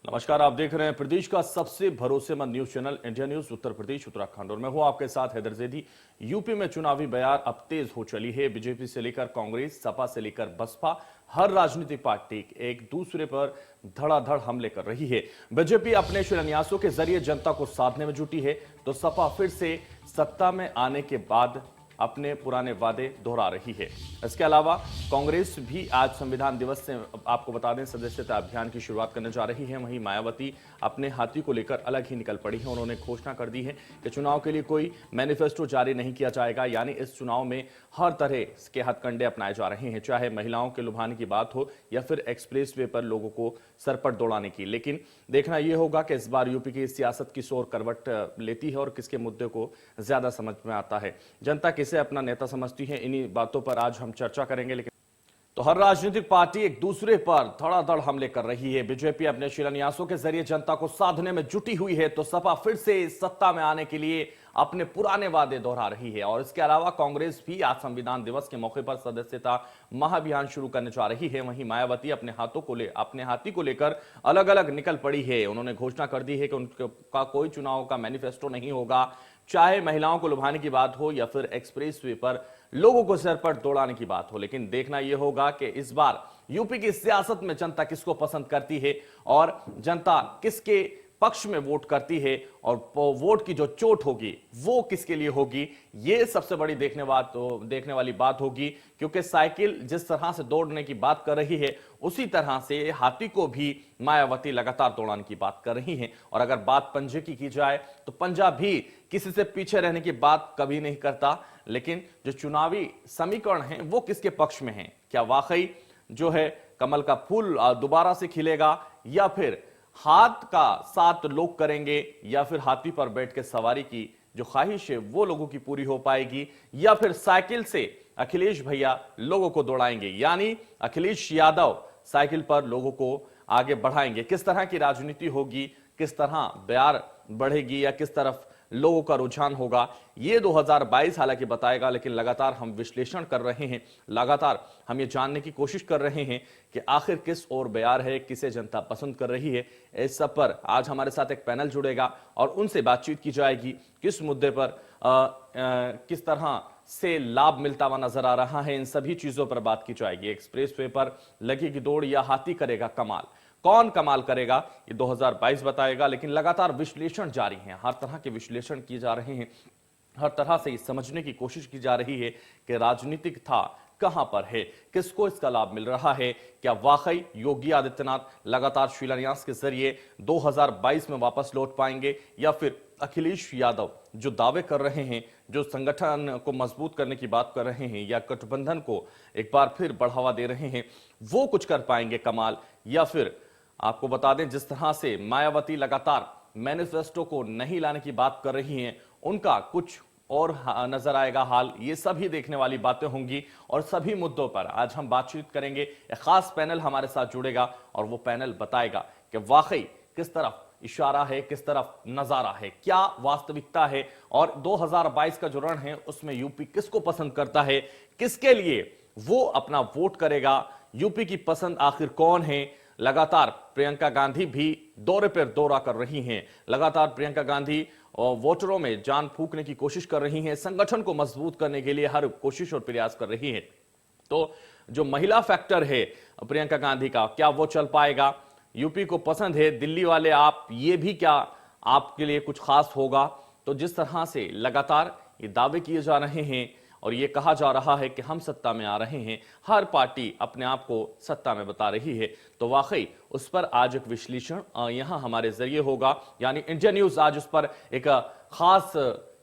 नमस्कार, आप देख रहे हैं प्रदेश का सबसे भरोसेमंद news channel India news Uttar Pradesh Uttarakhand और मैं हूं आपके साथ हैदर जैदी। यूपी में चुनावी बयार अब तेज हो चली है। बीजेपी से लेकर कांग्रेस, सपा से लेकर बसपा, हर राजनीतिक पार्टी एक दूसरे पर धड़ाधड़ हमले कर रही है। बीजेपी अपने शिलान्यासों के जरिए जनता को साधने में जुटी है, तो सपा फिर से सत्ता में आने के बाद अपने पुराने वादे दोहरा रही है। इसके अलावा कांग्रेस भी आज संविधान दिवस से आपको बता दें सदस्यता अभियान की शुरुआत करने जा रही है। वहीं मायावती अपने हाथी को लेकर अलग ही निकल पड़ी है। उन्होंने घोषणा कर दी है कि चुनाव के लिए कोई मैनिफेस्टो जारी नहीं किया जाएगा, यानी इस चुनाव में हर तरह के हथकंडे अपनाए जा रहे हैं, चाहे महिलाओं के लुभाने की बात हो या फिर एक्सप्रेस वे पर लोगों को सरपट दौड़ाने की। लेकिन देखना यह होगा कि इस बार यूपी की सियासत किस ओर करवट लेती है और किसके मुद्दे को ज्यादा समझ में आता है, जनता किसे अपना नेता समझती है। इन्हीं बातों पर आज हम चर्चा करेंगे। लेकिन तो हर राजनीतिक पार्टी एक दूसरे पर धड़ाधड़ हमले कर रही है। बीजेपी अपने शिलान्यासों के जरिए जनता को साधने में जुटी हुई है, तो सपा फिर से सत्ता में आने के लिए अपने पुराने वादे दोहरा रही है। और इसके अलावा कांग्रेस भी आज संविधान दिवस के मौके पर सदस्यता महाअभियान शुरू करने जा रही है। वहीं मायावती अपने हाथी को लेकर अलग अलग निकल पड़ी है। उन्होंने घोषणा कर दी है कि उनका कोई चुनाव का मैनिफेस्टो नहीं होगा, चाहे महिलाओं को लुभाने की बात हो या फिर एक्सप्रेस वे पर लोगों को सिर पर दौड़ाने की बात हो। लेकिन देखना यह होगा कि इस बार यूपी की सियासत में जनता किसको पसंद करती है और जनता किसके पक्ष में वोट करती है, और वोट की जो चोट होगी वो किसके लिए होगी, ये सबसे बड़ी देखने वाली बात होगी। क्योंकि साइकिल जिस तरह से दौड़ने की बात कर रही है, उसी तरह से हाथी को भी मायावती लगातार दौड़ाने की बात कर रही हैं। और अगर बात पंजे की जाए तो पंजा भी किसी से पीछे रहने की बात कभी नहीं करता। लेकिन जो चुनावी समीकरण है वो किसके पक्ष में है, क्या वाकई जो है कमल का फूल दोबारा से खिलेगा, या फिर हाथ का साथ लोग करेंगे, या फिर हाथी पर बैठ के सवारी की जो ख्वाहिश है वो लोगों की पूरी हो पाएगी, या फिर साइकिल से अखिलेश भैया लोगों को दौड़ाएंगे, यानी अखिलेश यादव साइकिल पर लोगों को आगे बढ़ाएंगे। किस तरह की राजनीति होगी, किस तरह बयार बढ़ेगी या किस तरफ लोगों का रुझान होगा, ये 2022 हालांकि बताएगा। लेकिन लगातार हम विश्लेषण कर रहे हैं, लगातार हम ये जानने की कोशिश कर रहे हैं कि आखिर किस ओर बयार है, किसे जनता पसंद कर रही है। इस सब पर आज हमारे साथ एक पैनल जुड़ेगा और उनसे बातचीत की जाएगी। किस मुद्दे पर किस तरह से लाभ मिलता हुआ नजर आ रहा है, इन सभी चीजों पर बात की जाएगी। एक्सप्रेस वे पर लगेगी दौड़ या हाथी करेगा कमाल, कौन कमाल करेगा ये 2022 बताएगा। लेकिन लगातार विश्लेषण जारी है, हर तरह के विश्लेषण किए जा रहे हैं, हर तरह से समझने की कोशिश की जा रही है कि राजनीतिक था कहां पर है, किसको इसका लाभ मिल रहा है। क्या वाकई योगी आदित्यनाथ लगातार शिलान्यास के जरिए 2022 में वापस लौट पाएंगे, या फिर अखिलेश यादव जो दावे कर रहे हैं, जो संगठन को मजबूत करने की बात कर रहे हैं या गठबंधन को एक बार फिर बढ़ावा दे रहे हैं, वो कुछ कर पाएंगे कमाल। या फिर आपको बता दें जिस तरह से मायावती लगातार मैनिफेस्टो को नहीं लाने की बात कर रही हैं, उनका कुछ और नजर आएगा हाल। ये सभी देखने वाली बातें होंगी और सभी मुद्दों पर आज हम बातचीत करेंगे। एक खास पैनल हमारे साथ जुड़ेगा और वो पैनल बताएगा कि वाकई किस तरफ इशारा है, किस तरफ नजारा है, क्या वास्तविकता है, और 2022 का जो रण है उसमें यूपी किसको पसंद करता है, किसके लिए वो अपना वोट करेगा, यूपी की पसंद आखिर कौन है। लगातार प्रियंका गांधी भी दौरे पर दौरा कर रही हैं, लगातार प्रियंका गांधी वोटरों में जान फूंकने की कोशिश कर रही हैं, संगठन को मजबूत करने के लिए हर कोशिश और प्रयास कर रही हैं। तो जो महिला फैक्टर है प्रियंका गांधी का, क्या वो चल पाएगा, यूपी को पसंद है दिल्ली वाले आप, ये भी क्या आपके लिए कुछ खास होगा। तो जिस तरह से लगातार ये दावे किए जा रहे हैं और ये कहा जा रहा है कि हम सत्ता में आ रहे हैं, हर पार्टी अपने आप को सत्ता में बता रही है, तो वाकई उस पर आज एक विश्लेषण यहां हमारे जरिए होगा। यानी इंडिया न्यूज आज उस पर एक खास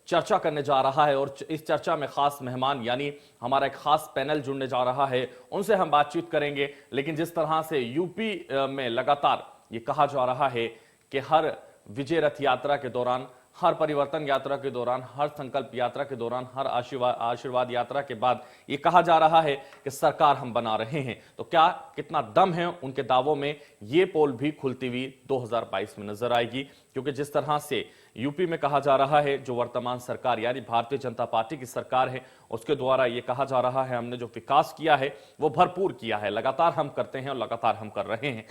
चर्चा करने जा रहा है और इस चर्चा में खास मेहमान यानी हमारा एक खास पैनल जुड़ने जा रहा है, उनसे हम बातचीत करेंगे। लेकिन जिस तरह से यूपी में लगातार ये कहा जा रहा है कि हर विजय रथ यात्रा के दौरान, हर परिवर्तन यात्रा के दौरान, हर संकल्प यात्रा के दौरान, हर आशीर्वाद यात्रा के बाद ये कहा जा रहा है कि सरकार हम बना रहे हैं, तो क्या कितना दम है उनके दावों में, ये पोल भी खुलती हुई 2022 में नजर आएगी। क्योंकि जिस तरह से यूपी में कहा जा रहा है, जो वर्तमान सरकार यानी भारतीय जनता पार्टी की सरकार है, उसके द्वारा ये कहा जा रहा है हमने जो विकास किया है वो भरपूर किया है, लगातार हम करते हैं और लगातार हम कर रहे हैं।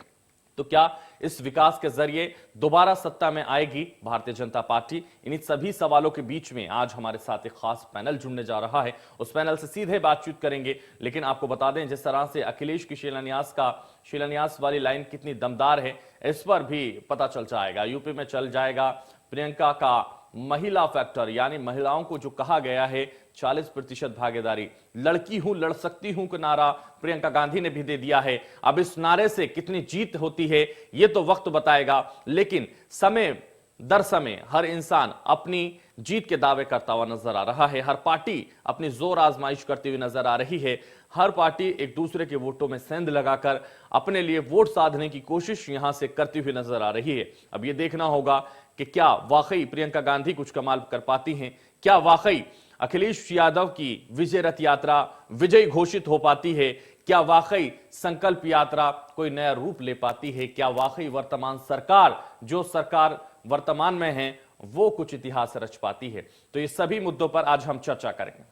तो क्या इस विकास के जरिए दोबारा सत्ता में आएगी भारतीय जनता पार्टी? इन्हीं सभी सवालों के बीच में आज हमारे साथ एक खास पैनल जुड़ने जा रहा है। उस पैनल से सीधे बातचीत करेंगे, लेकिन आपको बता दें जिस तरह से अखिलेश की शिलान्यास वाली लाइन कितनी दमदार है, इस पर भी पता चल जाएगा। यूपी में चल जाएगा प्रियंका का महिला फैक्टर, यानी महिलाओं को जो कहा गया है 40% भागीदारी, लड़की हूं लड़ सकती हूं का नारा प्रियंका गांधी ने भी दे दिया है। अब इस नारे से कितनी जीत होती है यह तो वक्त बताएगा, लेकिन समय दर समय हर इंसान अपनी जीत के दावे करता हुआ नजर आ रहा है। हर पार्टी अपनी जोर आजमाइश करती हुई नजर आ रही है। हर पार्टी एक दूसरे के वोटों में सेंध लगाकर अपने लिए वोट साधने की कोशिश यहां से करती हुई नजर आ रही है। अब यह देखना होगा कि क्या वाकई प्रियंका गांधी कुछ कमाल कर पाती हैं, क्या वाकई अखिलेश यादव की विजय रथ यात्रा विजयी घोषित हो पाती है, क्या वाकई संकल्प यात्रा कोई नया रूप ले पाती है, क्या वाकई वर्तमान सरकार जो सरकार वर्तमान में है वो कुछ इतिहास रच पाती है। तो ये सभी मुद्दों पर आज हम चर्चा करेंगे।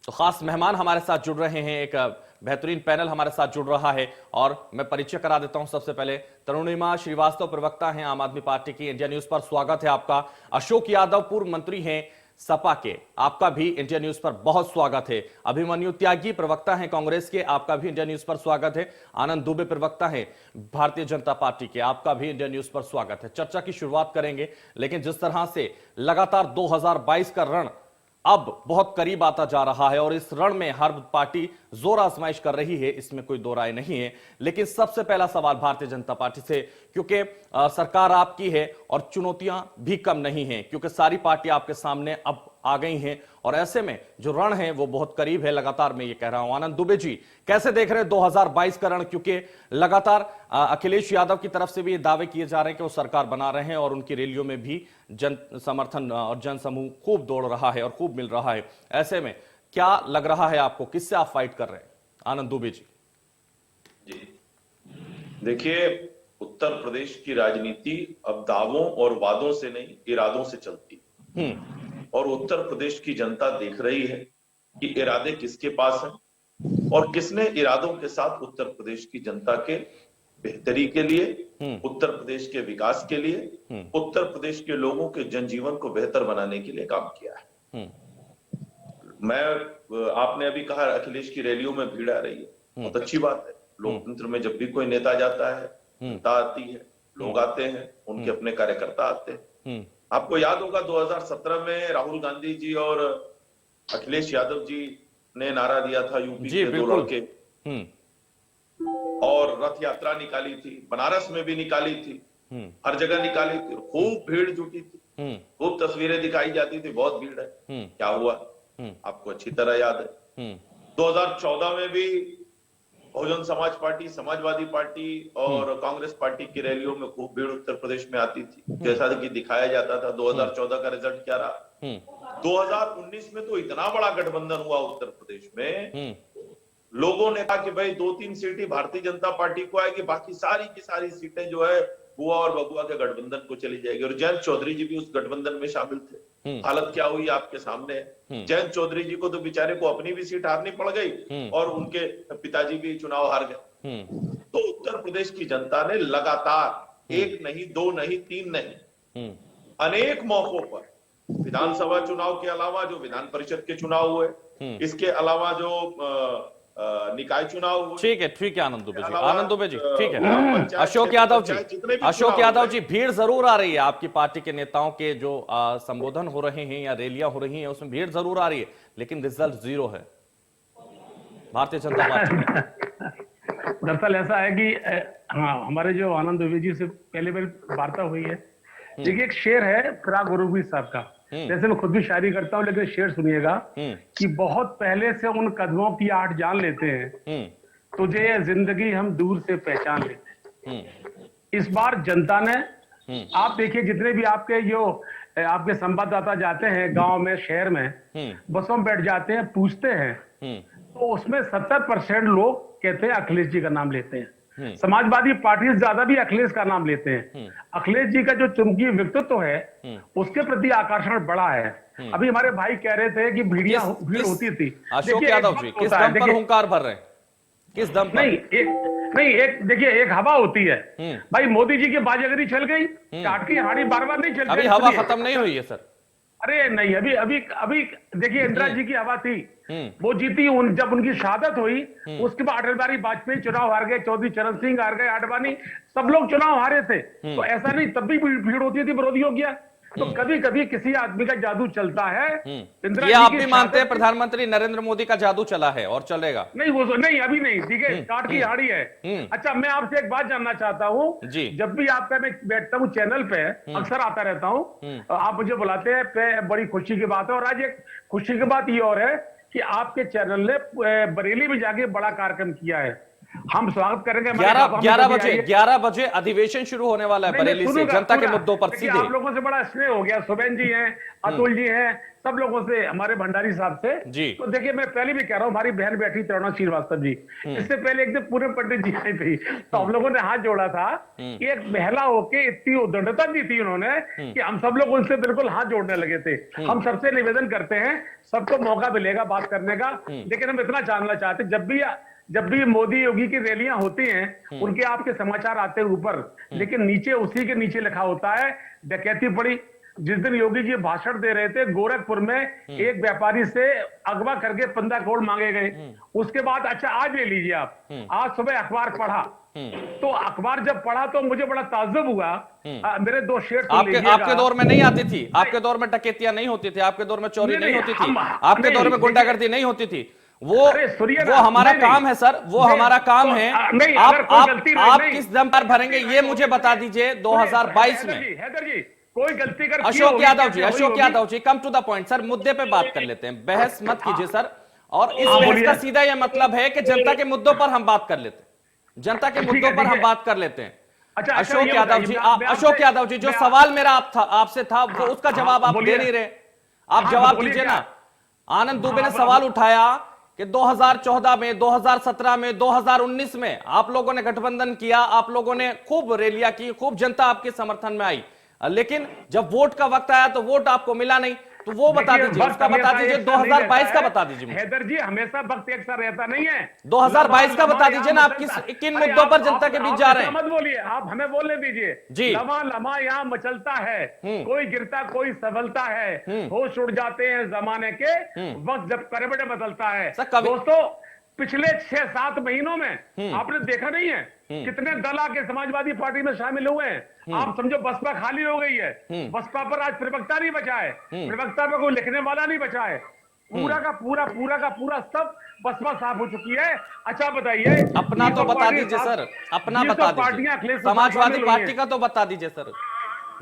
तो खास मेहमान हमारे साथ जुड़ रहे हैं, एक बेहतरीन पैनल हमारे साथ जुड़ रहा है और मैं परिचय करा देता हूं। सबसे पहले तरुणिमा श्रीवास्तव प्रवक्ता हैं आम आदमी पार्टी की, इंडिया न्यूज पर स्वागत है आपका। अशोक यादव पूर्व मंत्री हैं सपा के, आपका भी इंडिया न्यूज पर बहुत स्वागत है। अभिमन्यु त्यागी प्रवक्ता हैं कांग्रेस के, आपका भी इंडिया न्यूज पर स्वागत है। आनंद दुबे प्रवक्ता हैं भारतीय जनता पार्टी के, आपका भी इंडिया न्यूज पर स्वागत है। चर्चा की शुरुआत करेंगे, लेकिन जिस तरह से लगातार 2022 का रण अब बहुत करीब आता जा रहा है और इस रण में हर पार्टी जोर आजमाइश कर रही है, इसमें कोई दो राय नहीं है। लेकिन सबसे पहला सवाल भारतीय जनता पार्टी से, क्योंकि सरकार आपकी है और चुनौतियां भी कम नहीं हैं, क्योंकि सारी पार्टी आपके सामने अब आ गई हैं और ऐसे में जो रण है वो बहुत करीब है, लगातार मैं ये कह रहा हूं। आनंद दुबे जी, कैसे देख रहे हैं 2022 का रण? क्योंकि लगातार अखिलेश यादव की तरफ से भी ये दावे किए जा रहे हैं कि वो सरकार बना रहे हैं और उनकी रैलियों में भी जन समर्थन और जन समूह खूब दौड़ रहा है और खूब मिल रहा है। ऐसे में क्या लग रहा है आपको, किससे आप फाइट कर रहे हैं? आनंद दुबे जी। देखिए, उत्तर प्रदेश की राजनीति अब दावों और वादों से नहीं, इरादों से चलती है और उत्तर प्रदेश की जनता देख रही है कि इरादे किसके पास हैं और किसने इरादों के साथ उत्तर प्रदेश की जनता के बेहतरी के लिए, उत्तर प्रदेश के विकास के लिए, उत्तर प्रदेश के लोगों के जनजीवन को बेहतर बनाने के लिए काम किया है। आपने अभी कहा अखिलेश की रैलियों में भीड़ आ रही है, बहुत अच्छी बात है। लोकतंत्र में जब भी कोई नेता जाता है, जनता आती है, लोग आते हैं, उनके अपने कार्यकर्ता आते हैं। आपको याद होगा 2017 में राहुल गांधी जी और अखिलेश यादव जी ने नारा दिया था यूपी के दो लड़के, और रथ यात्रा निकाली थी, बनारस में भी निकाली थी, हर जगह निकाली थी, खूब भीड़ जुटी थी, खूब तस्वीरें दिखाई जाती थी, बहुत भीड़ है। क्या हुआ आपको अच्छी तरह याद है। 2014 में भी बहुजन समाज पार्टी, समाजवादी पार्टी और कांग्रेस पार्टी की रैलियों में खूब भीड़ उत्तर प्रदेश में आती थी, जैसा कि दिखाया जाता था। 2014 का रिजल्ट क्या रहा? 2019 में तो इतना बड़ा गठबंधन हुआ उत्तर प्रदेश में, लोगों ने कहा कि भाई 2-3 सीटें भारतीय जनता पार्टी को आएगी, बाकी सारी की सारी सीटें जो है बुआ और बगुआ के गठबंधन को चली जाएगी। और जयंत चौधरी जी भी उस गठबंधन में शामिल थे। हालत क्या हुई आपके सामने है। जयंत चौधरी जी को तो बेचारे को अपनी भी सीट हारनी पड़ गई और उनके पिताजी भी चुनाव हार गए। तो उत्तर प्रदेश की जनता ने लगातार 1 नहीं, 2 नहीं, 3 नहीं, अनेक मौकों पर विधानसभा चुनाव के अलावा जो विधान परिषद के चुनाव हुए, इसके अलावा जो निकाय चुनाव हुए। ठीक है आनंद दुबे जी, आनंद दुबे जी, ठीक है। अशोक यादव जी, भीड़ जरूर आ रही है आपकी पार्टी के नेताओं के जो संबोधन हो रहे हैं या रैलियां हो रही हैं, उसमें भीड़ जरूर आ रही है, लेकिन रिजल्ट 0 है भारतीय जनता पार्टी में। दरअसल ऐसा है कि हमारे जो आनंद दुबे जी से पहले वार्ता हुई है, देखिए एक शेर है फिराक गुरुबी साहब का, जैसे मैं खुद भी शायरी करता हूँ, लेकिन शेर सुनिएगा कि बहुत पहले से उन कदमों की आठ जान लेते हैं, तुझे ये जिंदगी हम दूर से पहचान लेते हैं। इस बार जनता ने, आप देखिए जितने भी आपके संवाददाता जाते हैं गांव में, शहर में, बसों में बैठ जाते हैं, पूछते हैं, तो उसमें 70% लोग कहते हैं अखिलेश जी का नाम लेते हैं। समाजवादी पार्टी ज्यादा भी अखिलेश का नाम लेते हैं। अखिलेश जी का जो चुंबकीय व्यक्तित्व है उसके प्रति आकर्षण बड़ा है। अभी हमारे भाई कह रहे थे कि भीड़ होती थी। अशोक यादव जी, किस दम पर हुंकार भर रहे हैं? किस दम पर? नहीं, नहीं, एक देखिए, एक हवा होती है भाई, मोदी जी की बाजीगरी चल गई, काट की हाड़ी बार बार नहीं चल अभी गई, हवा इसलिए। खत्म नहीं हुई है सर। अरे नहीं, अभी अभी अभी देखिए, इंदिरा जी की हवा थी, वो जीती, जब उनकी शहादत हुई, उसके बाद अटल बिहारी वाजपेयी चुनाव हार गए, चौधरी चरण सिंह हार गए, आडवाणी, सब लोग चुनाव हारे थे। तो ऐसा नहीं, तब भी भीड़ होती थी विरोधियों की। तो कभी कभी किसी आदमी का जादू चलता है। इंदिरा ये जी आप की भी मानते हैं शहादत- प्रधानमंत्री नरेंद्र मोदी का जादू चला है और चलेगा? नहीं, वो तो नहीं, अभी नहीं, ठीक है, काट की हाड़ी है। अच्छा, मैं आपसे एक बात जानना चाहता हूँ, जी। जब भी आपका मैं बैठता हूँ चैनल पे, अक्सर आता रहता हूँ, आप मुझे बुलाते हैं, बड़ी खुशी की बात है। और आज एक खुशी की बात ये और है कि आपके चैनल ने बरेली में जाके बड़ा कार्यक्रम किया है। हम स्वागत करेंगे। 11 बजे अधिवेशन शुरू होने वाला है बरेली से, जनता के मुद्दों पर सीधे। आप लोगों से बड़ा स्नेह हो गया, सुबेन जी हैं, अतुल जी हैं, सब लोगों से, हमारे भंडारी साहब से जी। तो देखिए, मैं पहले भी कह रहा हूँ, हमारी बहन बैठी तरुणा श्रीवास्तव जी, इससे पहले एक दिन पूरे पंडित जी आई थी, तो हम लोगों ने हाथ जोड़ा था कि एक महिला होके इतनी उद्दंडता दी थी उन्होंने कि हम सब लोग उनसे बिल्कुल हाथ जोड़ने लगे थे। हम सबसे निवेदन करते हैं, सबको मौका मिलेगा बात करने का, लेकिन हम इतना जानना चाहते, जब भी मोदी योगी की रैलियां होती हैं, उनके आपके समाचार आते हैं ऊपर, लेकिन नीचे, उसी के नीचे लिखा होता है डकैती पड़ी। जिस दिन योगी जी भाषण दे रहे थे, गोरखपुर में एक व्यापारी से अगवा करके 15 करोड़ मांगे गए। उसके बाद, अच्छा आज ले लीजिए आप, आज सुबह अखबार पढ़ा, तो अखबार जब पढ़ा तो मुझे बड़ा ताज्जुब हुआ। मेरे दो शेर आपके दौर में नहीं आती थी? आपके दौर में डकैतियां नहीं होती थी? आपके दौर में चोरी नहीं होती थी? आपके दौर में गुंडागर्दी नहीं होती थी? वो हमारा काम है सर, वो हमारा काम है। आप किस दम पर भरेंगे ये मुझे बता दीजिए 2022 में। हैदर जी, कोई गलती कर Ashok Yadav ji, come to the point sir, मुद्दे पे बात कर लेते हैं, बहस मत कीजिए सर। और इस बहस का सीधा यह मतलब है कि जनता के मुद्दों पर हम बात कर लेते हैं, जनता के मुद्दों पर हम बात कर लेते हैं। अशोक यादव जी, जो सवाल मेरा आपसे था, वो उसका जवाब आप दे नहीं रहे। आप जवाब दीजिए ना। आनंद दुबे ने सवाल उठाया कि 2014 में, 2017 में, 2019 में आप लोगों ने गठबंधन किया, आप लोगों ने खूब रैलियां की, खूब जनता आपके समर्थन में आई, लेकिन जब वोट का वक्त आया तो वोट आपको मिला नहीं। तो वो बता दीजिए, उसका बता दीजिए, 2022 का बता दीजिए मुझे। हैदर जी, हमेशा वक्त एक सा रहता नहीं है। 2022 का बता दीजिए ना, आप किन मुद्दों पर जनता के बीच जा रहे हैं? मत बोलिए, आप हमें बोलने दीजिए जी। लम्हा लम्हा यहाँ मचलता है, कोई गिरता कोई संभलता है, होश उड़ जाते हैं जमाने के, वक्त जब करवट बदलता है। दोस्तों, पिछले 6-7 महीनों में आपने देखा नहीं है कितने दल आके समाजवादी पार्टी में शामिल हुए हैं। आप समझो बसपा खाली हो गई है, बसपा पर आज प्रवक्ता नहीं बचा है, प्रवक्ता पर कोई लिखने वाला नहीं बचा है, पूरा का पूरा सब बसपा साफ हो चुकी है। अच्छा बताइए, अपना तो बता दीजिए सर, अपना बता दीजिए, समाजवादी पार्टी का तो बता दीजिए सर,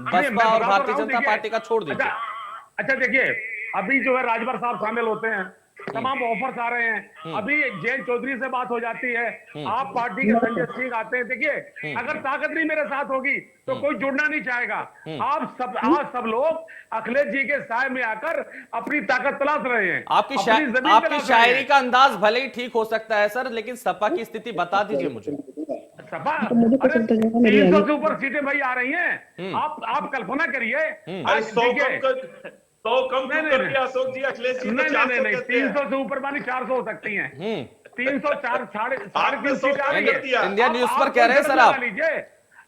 बसपा और भारतीय जनता पार्टी का छोड़ दीजिए। अच्छा देखिए, अभी जो है राजभर साहब शामिल होते हैं, तमाम ऑफर्स आ रहे हैं, अभी जयंत चौधरी से बात हो जाती है, आप पार्टी के संजय सिंह आते हैं। देखिए, अगर ताकत नहीं मेरे साथ होगी तो कोई जुड़ना नहीं चाहेगा। आज सब लोग अखिलेश जी के साय में आकर अपनी ताकत तलाश रहे हैं। आपकी शायरी का अंदाज भले ही ठीक हो सकता है सर, लेकिन सपा की स्थिति बता दीजिए मुझे। सपा 300 से ऊपर सीटें भाई आ रही हैं, आप कल्पना करिए। तो कम कर दिया अशोक जी, अखिलेश जी नहीं 300 से ऊपर मानी 400 हो सकती हैं। 304 साढ़े 300 सीट आ रही है। इंडिया न्यूज पर कह रहे हैं सर आप।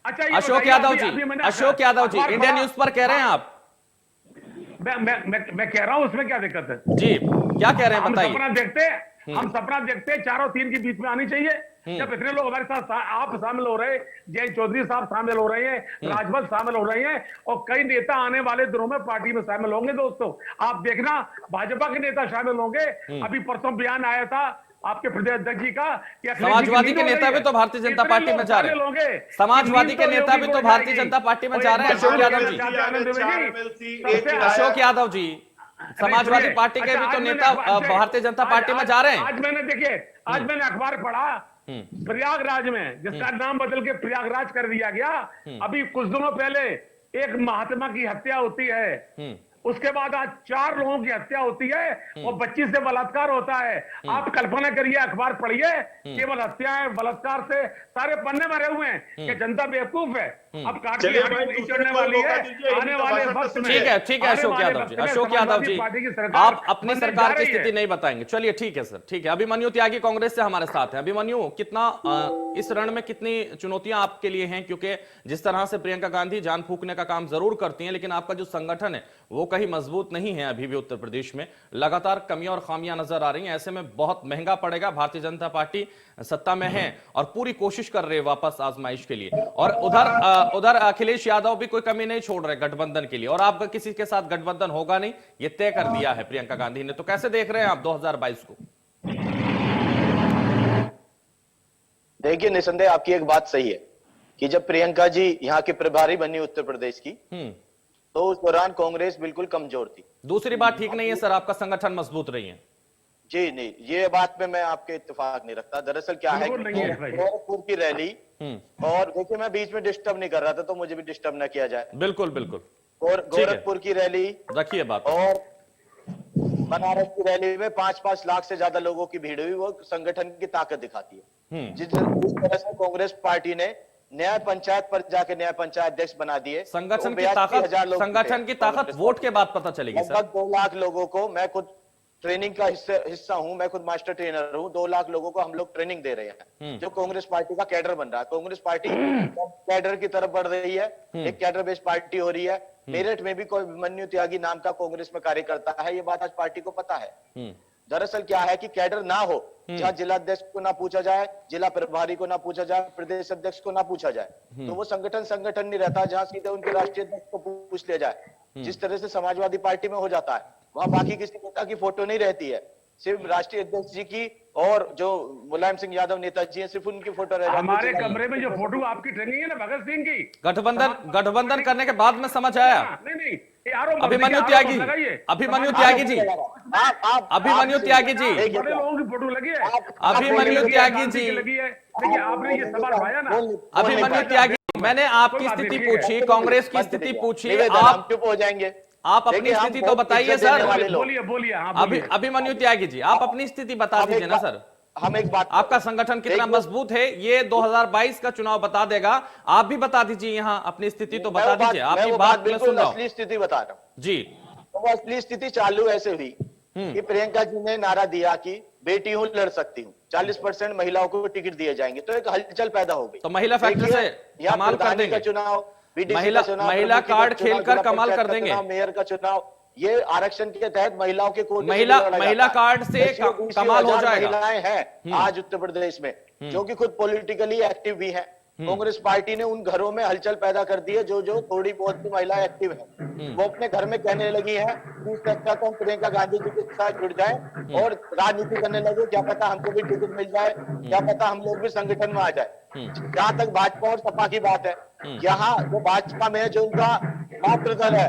अच्छा, अशोक यादव जी, इंडिया न्यूज पर कह रहे हैं आप। मैं कह रहा हूं, उसमें क्या दिक्कत है जी? क्या कह रहे हैं बताइए। हम सपना देखते 4 और 3 के बीच में आनी चाहिए। जब इतने लोग हमारे साथ आप शामिल हो रहे हैं, जयंत चौधरी साहब शामिल हो रहे हैं, राजभर शामिल हो रहे हैं, और कई नेता आने वाले दिनों में पार्टी में शामिल होंगे। दोस्तों, आप देखना, भाजपा के नेता शामिल होंगे। अभी परसों बयान आया था आपके प्रदेश अध्यक्ष जी का कि समाजवादी के नेता भी तो भारतीय जनता पार्टी में जा रहे हैं। समाजवादी के नेता भी तो भारतीय जनता पार्टी में जा रहे हैं। अशोक यादव जी, समाजवादी पार्टी के भी तो नेता भारतीय जनता पार्टी में जा रहे हैं। आज मैंने अखबार पढ़ा, प्रयागराज में, जिसका नाम बदल के प्रयागराज कर दिया गया, अभी कुछ दिनों पहले एक महात्मा की हत्या होती है, उसके बाद आज 4 लोगों की हत्या होती है और 25 से बलात्कार होता है। आप कल्पना करिए, अखबार पढ़िए, केवल हत्याएं बलात्कार से सारे पन्ने भरे हुए हैं कि जनता बेवकूफ है। अब काट के आगे नहीं चढ़ने वाली है। आने वाले वक्त में ठीक है अशोक यादव जी, अशोक यादव जी, आप अपनी सरकार की स्थिति नहीं बताएंगे, चलिए ठीक है सर, ठीक है। अभिमन्यु त्यागी कांग्रेस से हमारे साथ है। अभिमन्यु, कितना इस रण में कितनी चुनौतियां आपके लिए हैं, क्योंकि जिस तरह से प्रियंका गांधी जान फूंकने का काम जरूर करती हैं, लेकिन आपका जो संगठन है वो कहीं मजबूत नहीं है अभी भी। उत्तर प्रदेश में लगातार कमियां और खामियां नजर आ रही हैं, ऐसे में बहुत महंगा पड़ेगा। भारतीय जनता पार्टी सत्ता में है और पूरी कोशिश कर रहे हैं वापस आजमाइश के लिए, और उधर अखिलेश यादव भी कोई कमी नहीं छोड़ रहे गठबंधन के लिए, और आपका किसी के साथ गठबंधन होगा नहीं, ये तय कर दिया है प्रियंका गांधी ने। तो कैसे देख रहे हैं आप 2022 को? देखिए, निसंदेह आपकी एक बात सही है कि जब प्रियंका जी यहाँ की प्रभारी बनी उत्तर प्रदेश की, तो उस दौरान कांग्रेस बिल्कुल कमजोर थी। दूसरी बात ठीक नहीं है सर, आपका संगठन मजबूत नहीं है। जी नहीं, ये बात पे मैं आपके इत्तेफाक नहीं रखता। दरअसल क्या है, गोरखपुर की रैली, और देखिए मैं बीच में डिस्टर्ब नहीं कर रहा था, तो मुझे भी डिस्टर्ब ना किया जाए। बिल्कुल बिल्कुल। गोरखपुर की रैली रखिए बात, और बनारस की रैली में 5-5 लाख से ज्यादा लोगों की भीड़ हुई, वो संगठन की ताकत दिखाती है। जिस तरह से कांग्रेस पार्टी ने न्याय पंचायत पर जाके न्याय पंचायत अध्यक्ष बना दिए, संगठन की ताकत वोट के बाद पता चलेगी सर। लगभग 2 लाख लोगों को, मैं खुद ट्रेनिंग का हिस्सा हूं, मैं खुद मास्टर ट्रेनर हूं, 2 लाख लोगों को हम लोग ट्रेनिंग दे रहे हैं, जो कांग्रेस पार्टी का कैडर बन रहा है। कांग्रेस पार्टी कैडर की तरफ बढ़ रही है, एक कैडर बेस्ड पार्टी हो रही है। मेरठ में भी कोई अभिमन्यु त्यागी नाम का कांग्रेस में कार्य करता है, ये बात आज पार्टी को पता है। दरअसल क्या है कि कैडर ना हो, जहां जिला अध्यक्ष को ना पूछा जाए, जिला प्रभारी को ना पूछा जाए, प्रदेश अध्यक्ष को ना पूछा जाए, तो वो संगठन नहीं रहता। जहां सीधे उनके राष्ट्रीय अध्यक्ष को पूछ लिया जाए, जिस तरह से समाजवादी पार्टी में हो जाता है, वहां बाकी किसी नेता की फोटो नहीं रहती है, सिर्फ राष्ट्रीय अध्यक्ष जी की और जो मुलायम सिंह यादव नेताजी हैं, सिर्फ उनकी फोटो रह जाती है। हमारे कमरे में जो फोटो आपकी ट्रेनिंग है ना भगत सिंह की, गठबंधन करने के बाद में समझ आया। नहीं अभिमन्यु त्यागी जी, अभिमन्यु त्यागी जी, अभिमन्यु त्यागी जी, बड़े लोगों की फोटो लगी है, अभिमन्यु त्यागी जी, लगी है। देखिए आपने ये सवाल उठाया ना, अभिमन्यु त्यागी, मैंने आपकी स्थिति पूछी, कांग्रेस की स्थिति पूछी, आप चुप हो जाएंगे। आप अपनी स्थिति तो बताइए सर। बोलिए। अभिमन्यु त्यागी जी, आप अपनी स्थिति बता दीजिए ना सर। हम एक बात, आपका संगठन कितना मजबूत है ये 2022 का चुनाव बता देगा। आप भी बता दीजिए यहाँ अपनी स्थिति तो बता दीजिए। आपकी बात मैं सुन रहा हूं। असली स्थिति बता रहा हूँ जी। तो वो असली स्थिति चालू ऐसे हुई कि प्रियंका जी ने नारा दिया कि बेटी हूं, लड़ सकती हूँ, 40% महिलाओं को टिकट दिए जाएंगे, तो एक हलचल पैदा हो गई। तो महिला फैक्टर से कमाल कर देंगे, चुनाव, महिला कार्ड खेलकर कमाल कर देंगे, मेयर का चुनाव, ये आरक्षण के तहत महिलाओं के कोटे महिला कार्ड से कमाल हो जाएगा। महिलाएं हैं आज उत्तर प्रदेश में जो कि खुद पॉलिटिकली एक्टिव भी हैं। कांग्रेस पार्टी ने उन घरों में हलचल पैदा कर दी है जो थोड़ी बहुत भी महिलाएं एक्टिव हैं, वो अपने घर में कहने लगी हैं कि सकता तो हम प्रियंका गांधी जी के साथ जुड़ जाएं और राजनीति करने लगे, क्या पता हमको भी टिकट मिल जाए, क्या पता हम लोग भी संगठन में आ जाए। जहां तक भाजपा और सपा की बात है, यहाँ जो भाजपा में जो उनका मातृ दल है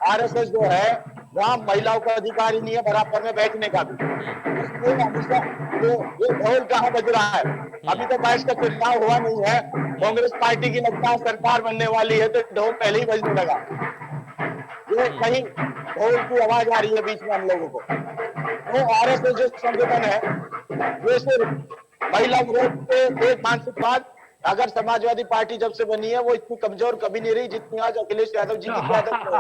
आरएसएस जो है, वहां महिलाओं का अधिकार ही नहीं है बराबर में बैठने का भी। इसलिए हमेशा ये ढोल कहाँ बज रहा है, अभी तो 22 का चुनाव हुआ नहीं है, कांग्रेस पार्टी की लगता है सरकार बनने वाली है, तो ढोल पहले ही बजने लगा। ये कहीं ढोल की आवाज आ रही है बीच में हम लोगों को। वो आरएसएस जो संगठन है, वो सिर्फ महिला विरोध पे एक मानसिकवाद, अगर समाजवादी पार्टी जब से बनी है वो इतनी कमजोर कभी नहीं रही जितनी आज अखिलेश यादव जी की क्यादत में।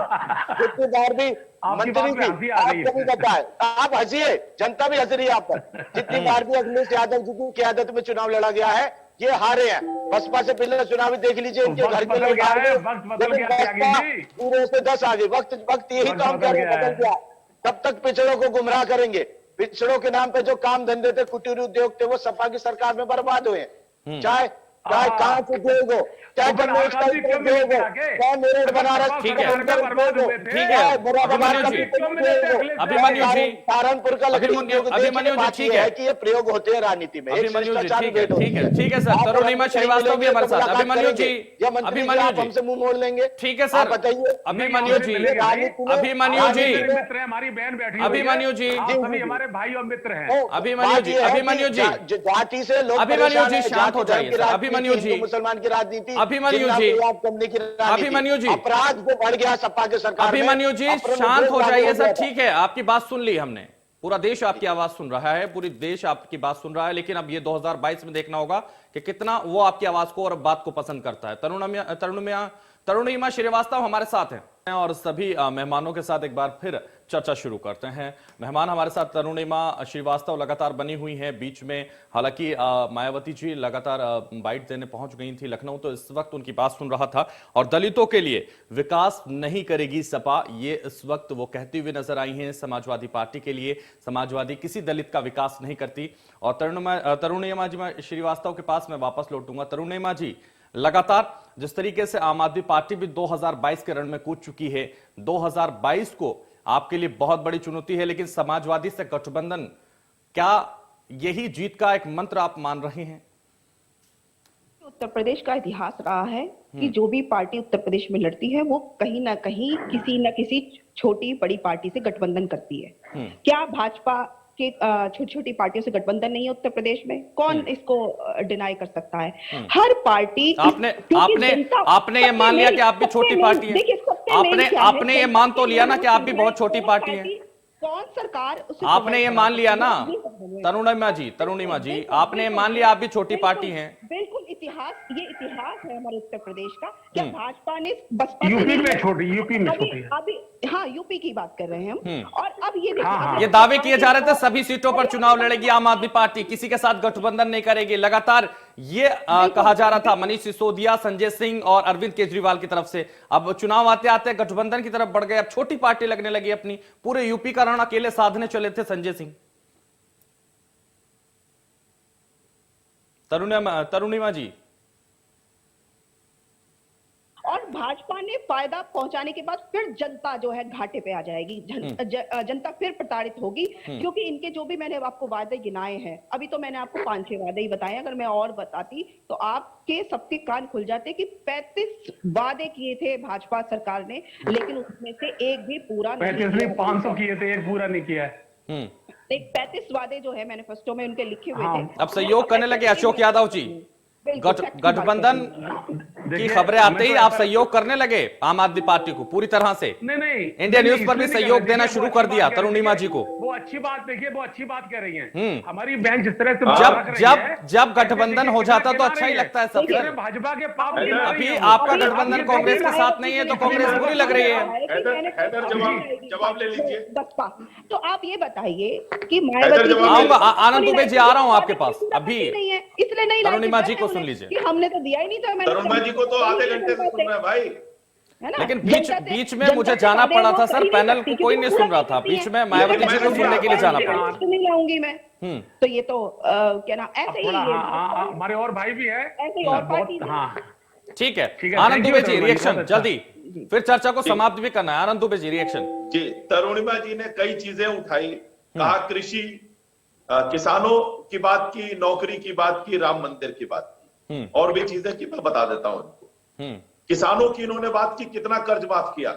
जितनी बार भी मंत्री थी, आपको भी पता है, आप हंसिए, जनता भी हंस रही है आप पर। जितनी बार भी अखिलेश यादव जी की क्यादत में चुनाव लड़ा गया है, ये हारे हैं। बसपा से पिछले चुनाव देख लीजिए, इनके घर के लोग हारे, पूरे से 10 आगे। वक्त यही काम कर बदल गया। तब तक पिछड़ों को गुमराह करेंगे, पिछड़ों के नाम पे जो काम धंधे थे, कुटीर उद्योग थे, वो सपा की सरकार में बर्बाद हुए हैं। चाहे कहां से उद्योग हो, चाहे मेरठ बनारस, ठीक है अभिमन्यु जी, सहारनपुर का अभिमन्यु जी, ठीक है कि ये प्रयोग होते हैं राजनीति में। अभिमन्यु जी, ठीक है सर, तरुणिमा श्रीवास्तव भी हमारे साथ। अभिमन्यु जी, अभिमन्यु जी हमसे मुंह मोड़ लेंगे, ठीक है सर, बताइए अभिमन्यु जी, अभिमन्यु जी, हमारी बहन बैठी, अभिमन्यु जी, हमारे भाई और मित्र हैं। अभिमन्यु जी, जाति से लोग अभिमन्यु जी शांत हो जाइए। अभिमन्यु जी, हिंदू मुसलमान की राजनीति, अभिमन्यु जी, याद करने की राजनीति, अभिमन्यु जी, अपराध जो बढ़ गया सपा के सरकार में, अभिमन्यु जी अपराध शांत हो जो जाइए सर। गया था। ठीक है, आपकी बात सुन ली हमने, पूरा देश आपकी आवाज सुन रहा है, पूरी देश आपकी बात सुन रहा है, लेकिन अब ये 2022 में देखना होगा कि कितना वो आपकी आवाज को और बात को पसंद करता है। तरुणिमा श्रीवास्तव हमारे साथ हैं और सभी मेहमानों के साथ एक बार फिर चर्चा शुरू करते हैं। मेहमान हमारे साथ तरुणिमा श्रीवास्तव लगातार बनी हुई हैं बीच में, हालांकि मायावती जी लगातार बाइट देने पहुंच गई थी लखनऊ, तो इस वक्त उनकी बात सुन रहा था। और दलितों के लिए विकास नहीं करेगी सपा, ये इस वक्त वो कहती हुई नजर आई हैं। समाजवादी पार्टी के लिए समाजवादी किसी दलित का विकास नहीं करती। और तरुणिमा जी, मैं श्रीवास्तव के पास मैं वापस लौटूंगा। तरुणिमा जी, लगातार जिस तरीके से आम आदमी पार्टी भी 2022 के रण में कूद चुकी है, 2022 को आपके लिए बहुत बड़ी चुनौती है, लेकिन समाजवादी से गठबंधन, क्या यही जीत का एक मंत्र आप मान रहे हैं? उत्तर प्रदेश का इतिहास रहा है कि जो भी पार्टी उत्तर प्रदेश में लड़ती है वो कहीं ना कहीं किसी न किसी छोटी बड़ी पार्टी से गठबंधन करती है। क्या भाजपा के छोटी छोटी पार्टियों से गठबंधन नहीं है उत्तर प्रदेश में? कौन इसको डिनाई कर सकता है? हर पार्टी आपने ये मान लिया कि आप भी छोटी पार्टी है। आपने ये मान तो लिया ना कि आप भी बहुत छोटी पार्टी है। कौन सरकार आपने ये मान लिया ना तरुणिमा जी, आपने ये मान लिया आप भी छोटी पार्टी हैं। बिल्कुल, ये इतिहास है हमारे उत्तर प्रदेश का। क्या भाजपा ने बसपा यूपी में छोटी है। अभी हाँ, यूपी की बात कर रहे हैं हम। और अब ये देखिए, ये दावे किए जा रहे थे सभी सीटों पर चुनाव लड़ेगी आम आदमी पार्टी, किसी के साथ गठबंधन नहीं करेगी। लगातार ये कहा जा रहा था मनीष सिसोदिया, संजय सिंह और अरविंद केजरीवाल की तरफ से। अब चुनाव आते आते गठबंधन की तरफ बढ़ गए, अब छोटी पार्टी लगने लगी अपनी। पूरे यूपी का रण अकेले साधने चले थे संजय सिंह। तरुणिमा जी, और भाजपा ने फायदा पहुंचाने के बाद फिर जनता जो है घाटे पे आ जाएगी। जनता फिर प्रताड़ित होगी, क्योंकि इनके जो भी मैंने आपको वादे गिनाए हैं, अभी तो मैंने आपको 5-6 वादे ही बताए, अगर मैं और बताती तो आपके सबके कान खुल जाते कि 35 वादे किए थे भाजपा सरकार ने, लेकिन उसमें से एक भी पूरा नहीं। 500 किए थे, एक पूरा नहीं किया है। 35 वादे जो है मैनिफेस्टो में उनके लिखे हुए थे। अब सहयोग करने लगे अशोक यादव जी, गठबंधन की खबरें आते ही आप सहयोग करने लगे आम आदमी पार्टी को पूरी तरह से। नहीं, इंडिया न्यूज पर भी सहयोग देना शुरू कर दिया तरुणिमा जी को। वो अच्छी बात, देखिए वो अच्छी बात कह रही हैं। हमारी बहन जिस तरह से जब गठबंधन हो जाता तो अच्छा ही लगता है सब। भाजपा के पाप, अभी आपका गठबंधन कांग्रेस के साथ नहीं है तो कांग्रेस बुरी लग रही है। जवाब ले लीजिए। बसपा, तो आप ये बताइए कि मायावती, आनंद दुबे जी आ रहा हूं आपके पास अभी, इसलिए नहीं। तरुणिमा जी को सुन लीजिए। कि हमने तो दिया ही नहीं, तो तरुणिमा जी को तो आधे घंटे से सुन रहे हैं भाई। लेकिन बीच में मुझे जाना पड़ा था सर, पैनल को कोई नहीं सुन रहा था, बीच में मायावती जी को सुनने के लिए जाना पड़ा। नहीं लाऊंगी मैं, तो ये तो क्या ना, ऐसे ही हमारे और भाई भी है, ऐसे ही और पार्टी। ठीक है, आनंद दुबे जी रिएक्शन जल्दी, फिर चर्चा को समाप्त भी करना है। आनंद दुबे जी रिएक्शन। जी, तरुणिमा जी ने कई चीजें उठाई, कहा कृषि, किसानों की बात की, नौकरी की बात की, राम मंदिर की बात की, और भी चीजें की मैं बता देता हूं इनको। किसानों की इन्होंने बात की, कितना कर्ज माफ किया।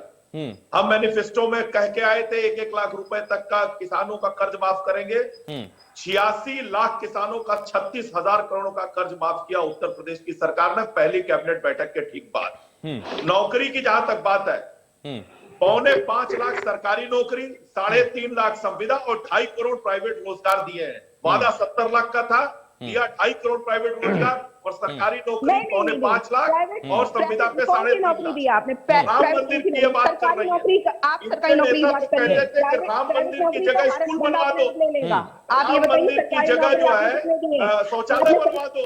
हम मैनिफेस्टो में कह के आए थे 1-1 लाख रुपए तक का किसानों का कर्ज माफ करेंगे। 86 लाख किसानों का 36,000 करोड़ का कर्ज माफ किया उत्तर प्रदेश की सरकार ने पहली कैबिनेट बैठक के ठीक बाद। नौकरी की जहां तक बात है, 4.25 लाख सरकारी नौकरी, 3.5 लाख संविदा और 2.5 करोड़ प्राइवेट रोजगार दिए हैं। वादा 70 लाख का था, दिया 2.5 करोड़ प्राइवेट रोजगार और सरकारी नौकरी 4.25 लाख और संविदा पे 3.5 लाख। राम मंदिर की ये बात कर रही है। आप सरकारी नौकरी की बात कर रहे थे कि राम मंदिर की जगह स्कूल बनवा दो, आप ये राम मंदिर की जगह जो है शौचालय बनवा दो,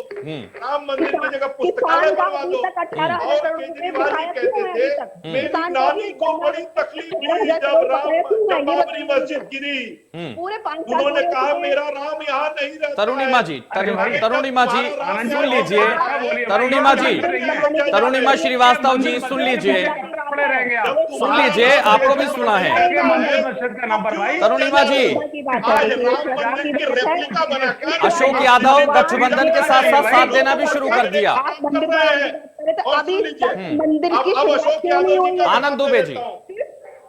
राम मंदिर की जगह पुस्तकालय बनवा दो। और केजरीवाल जी कहते थे मेरी नानी को बड़ी तकलीफ हुई जब बाबरी मस्जिद गिरी, उन्होंने कहा मेरा राम यहाँ नहीं रहता। तरुणिमा जी सुन लीजिए, तरुणिमा श्रीवास्तव जी सुन लीजिए, आपको भी सुना है। तरुणिमा जी, अशोक यादव गठबंधन के साथ साथ देना भी शुरू कर दिया। अभी मंदिर की आनंद दुबे जी,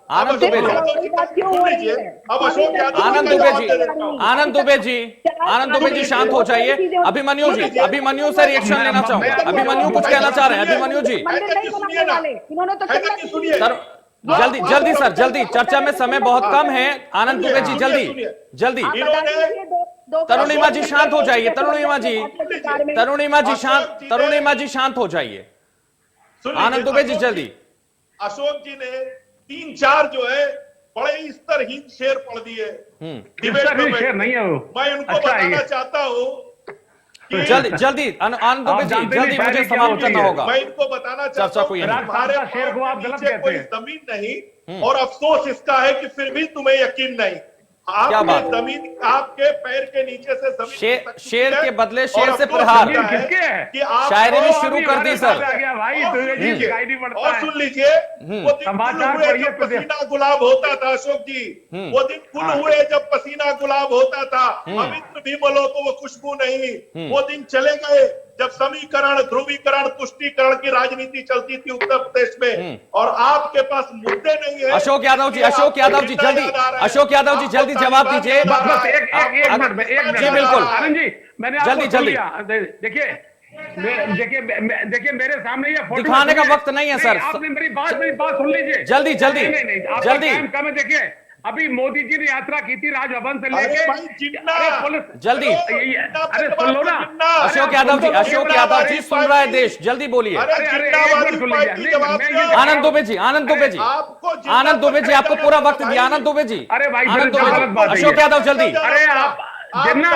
आनंद दुबे जी, अब अशोक यादव आनंद का दुबे जवाब जी, दे देता हूं। आनंद दुबे जी शांत हो जाइए। अभिमन्यु जी, अभिमन्यु से रिएक्शन लेना चाहूंगा। अभिमन्यु कुछ कहना चाह रहे हैं, अभिमन्यु जी। मंदिर नहीं बनाने वाले, इन्होंने तो हैदर जी सुनिए, जल्दी जल्दी सर, जल्दी, चर्चा में समय बहुत कम है। आनंद दुबे जी जल्दी जल्दी। तरुणिमा जी शांत हो जाइए। तरुणिमा जी, तरुणिमा जी शांत, तरुणिमा जी शांत हो जाइए। आनंद दुबे जी जल्दी। अशोक जी ने 3-4 जो है बड़े स्तरहीन शेर पढ़ दिए डिबेट में बैठ शेर के। नहीं है वो। मैं उनको अच्छा है बताना ये। चाहता हूं कि जल्दी जल्दी आनंद दुबे आप जी, जानते जल्दी नहीं मुझे शायरी क्या समाप्त होती करना है। होगा। मैं इनको बताना चर्चा चाहता को हूं यहीं कि रोक। तुम्हारे राजस्थान का शेर पांव को आप के गलत नीचे कहते कोई हैं। जमीन नहीं, और अफसोस इसका है कि फिर भी तुम्हें यकीन नहीं। क्या आपने बात? जमीन, आपके पैर के नीचे से जमीन शेर- खिसक चुकी शेर है, के बदले और शेर से अफसोस प्रहार। इसका है किसके है? कि आप शायरी भी ओ, शुरू अभी कर दी हमारे सर। साथ आ गया भाई, और दुबे जी सुन लीजिए, दिखाई नहीं पड़ता और है। सुन लीजिए, वो दिन समाचार गुल हुए पढ़िए जब तो पसीना गुलाब होता था अशोक जी, वो दिन गुल हुए जब पसीना गुलाब होता था, पवित्र भी बोलो तो वो खुशबू नहीं। वो दिन चले गए जब समीकरण, ध्रुवीकरण, तुष्टीकरण की राजनीति चलती थी उत्तर प्रदेश में, और आपके पास मुद्दे नहीं है। अशोक यादव जी, अशोक यादव जी जल्दी, अशोक यादव जी जल्दी जवाब दीजिए। बस एक मिनट में, एक मिनट। जी, बिल्कुल। आनंद जी, मैंने आपको जल्दी, सुन जल्दी। लिया। देखिए मेरे सामने ये फोटो दिखाने का वक्त नहीं है, सर। आपने मेरी बात सुन लीजिए। जल्दी, जल्दी, नहीं, आपका जल्दी। टाइम कम है। देखिए अभी मोदी जी ने यात्रा की थी राजभवन से अरे लेके। भाई जिन्ना, अरे पुलिस, जल्दी। अरे सुन लो ना। अशोक यादव जी, अशोक यादव जी सुन रहा है देश, जल्दी बोलिए। अरे अरे, जिन्नावादी एक मिनट सुन पार्टी लीजिए। जवाब मैं दो। ये- आनंद दुबे जी, आनंद दुबे जी, आपको जिन्ना आनंद दुबे जी, आपको पूरा वक्त भाई। दिया। आनंद दुबे जी, अरे भाई, आनंद फिर दुबे गलत बात जी, है अशोक ये। यादव जल्दी। अरे आप जिन्ना,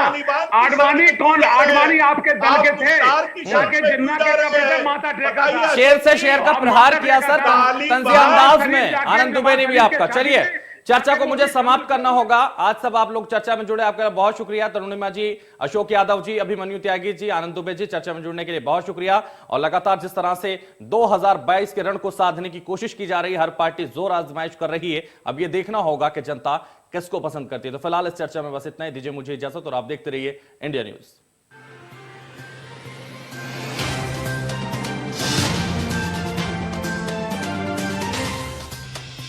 आडवाणी कौन? आडवाणी आपके दल के थे जाके जिन्ना के कपड़े पे माथा टेका था। शेर से शेर का प्रहार किया सर, तंजिया अंदाज में। आनंद दुबे ने भी आपका। चलिए, चर्चा को मुझे समाप्त करना होगा। आज सब आप लोग चर्चा में जुड़े, आपका बहुत शुक्रिया। तरुणिमा जी, अशोक यादव जी, अभिमन्यु त्यागी जी, आनंद दुबे जी, चर्चा में जुड़ने के लिए बहुत शुक्रिया। और लगातार जिस तरह से 2022 के रण को साधने की कोशिश की जा रही है, हर पार्टी जोर आजमाइश कर रही है। अब यह देखना होगा कि जनता किसको पसंद करती है। तो फिलहाल इस चर्चा में बस इतना ही। दीजिए मुझे इजाजत और आप देखते रहिए इंडिया न्यूज।